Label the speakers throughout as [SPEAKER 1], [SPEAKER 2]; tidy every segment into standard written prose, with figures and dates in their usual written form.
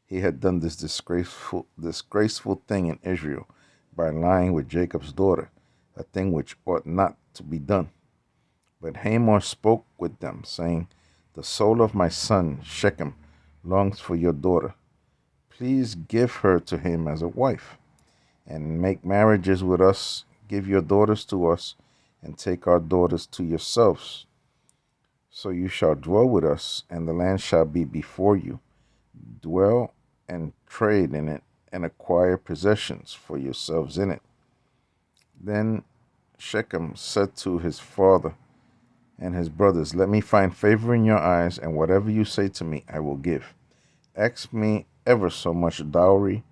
[SPEAKER 1] he had done this disgraceful thing in Israel by lying with Jacob's daughter, a thing which ought not to be done. But Hamor spoke with them, saying, the soul of my son Shechem longs for your daughter. Please give her to him as a wife, and make marriages with us. Give your daughters to us, and take our daughters to yourselves. So you shall dwell with us, and the land shall be before you. Dwell and trade in it, and acquire possessions for yourselves in it. Then Shechem said to his father and his brothers, let me find favor in your eyes, and whatever you say to me, I will give. Ask me ever so much dowry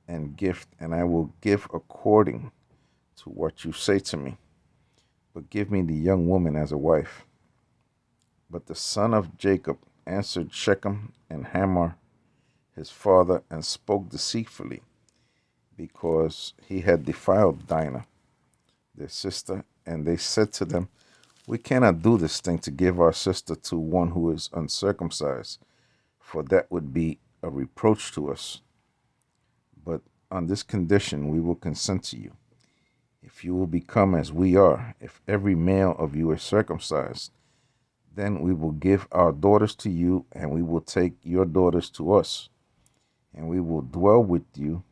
[SPEAKER 1] and gift, and I will give according to what you say to me. But give me the young woman as a wife. But the son of Jacob answered Shechem and Hamor his father, and spoke deceitfully, because he had defiled Dinah, their sister. And they said to them, we cannot do this thing to give our sister to one who is uncircumcised, for that would be a reproach to us. But on this condition we will consent to you. If you will become as we are, if every male of you is circumcised, then we will give our daughters to you, and we will take your daughters to us, and we will dwell with you,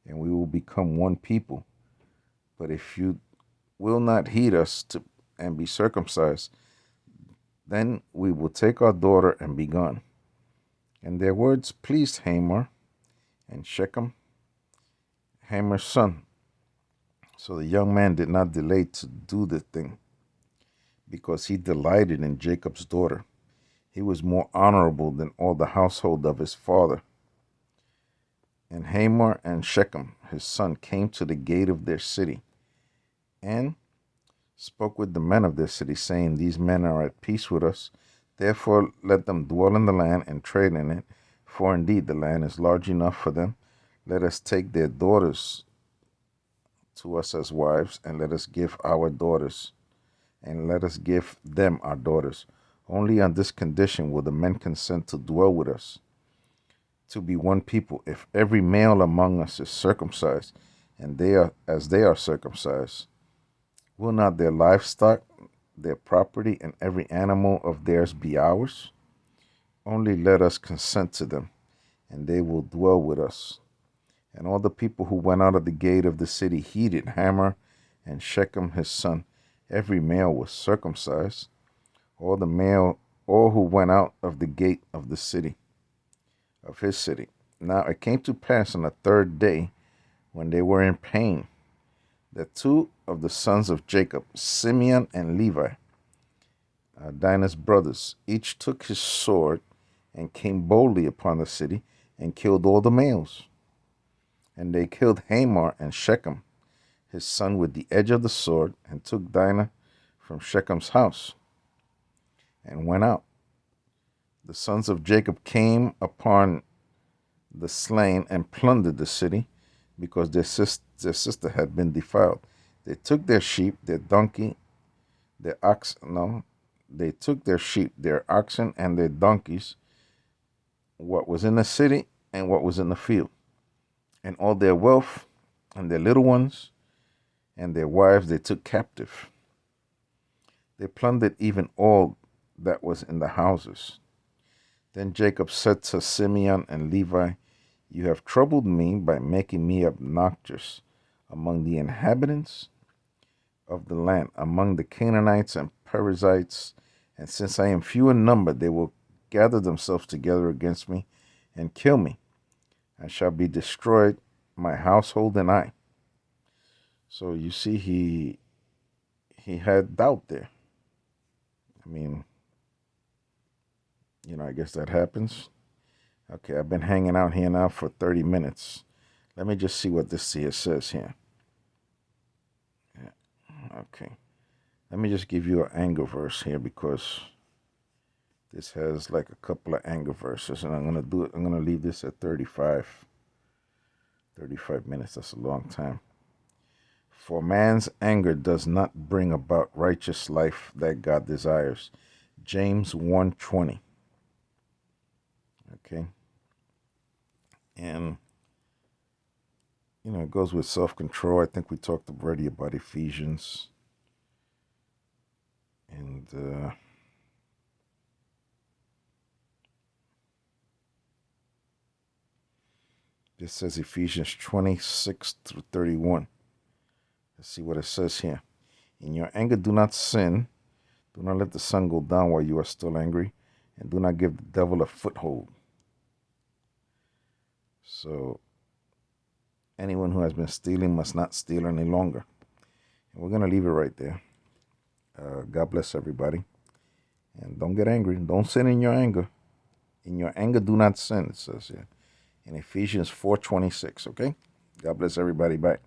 [SPEAKER 1] and we will become one people. But if you will not heed us and be circumcised, then we will take our daughter and be gone. And their words pleased Hamor and Shechem, Hamor's son. So the young man did not delay to do the thing, because he delighted in Jacob's daughter. He was more honorable than all the household of his father. And Hamor and Shechem, his son, came to the gate of their city, and spoke with the men of their city, saying, these men are at peace with us. Therefore let them dwell in the land and trade in it, for indeed the land is large enough for them. Let us take their daughters to us as wives, and let us give them our daughters. Only on this condition will the men consent to dwell with us, to be one people, if every male among us is circumcised, and they are circumcised. Will not their livestock, their property, and every animal of theirs be ours? Only let us consent to them, and they will dwell with us. And all the people who went out of the gate of the city heeded Hamor and Shechem his son. Every male was circumcised, all who went out of the gate of the city, of his city. Now it came to pass on the third day, when they were in pain, that two of the sons of Jacob, Simeon and Levi, Dinah's brothers, each took his sword and came boldly upon the city and killed all the males. And they killed Hamor and Shechem, his son, with the edge of the sword, and took Dinah from Shechem's house and went out. The sons of Jacob came upon the slain and plundered the city, because their sister had been defiled. They took their sheep, their donkey, their ox. No, they took their sheep, their oxen, and their donkeys, what was in the city and what was in the field, and all their wealth, and their little ones, and their wives they took captive. They plundered even all that was in the houses. Then Jacob said to Simeon and Levi, you have troubled me by making me obnoxious among the inhabitants of the land, among the Canaanites and Perizzites, and since I am few in number, they will gather themselves together against me and kill me. I shall be destroyed, my household and I. So you see, he had doubt there. I mean, I guess that happens. Okay, I've been hanging out here now for 30 minutes. Let me just see what this here says here. Yeah. Okay. Let me just give you an anger verse here, because this has like a couple of anger verses, and I'm going to leave this at 35 minutes. That's a long time. For man's anger does not bring about righteous life that God desires. James 1:20. Okay. And, it goes with self-control. I think we talked already about Ephesians. And this says Ephesians 26-31. Let's see what it says here. In your anger, do not sin. Do not let the sun go down while you are still angry. And do not give the devil a foothold. So, anyone who has been stealing must not steal any longer. And we're going to leave it right there. God bless everybody. And don't get angry. Don't sin in your anger. In your anger, do not sin, it says here. In Ephesians 4:26, okay? God bless everybody. Bye.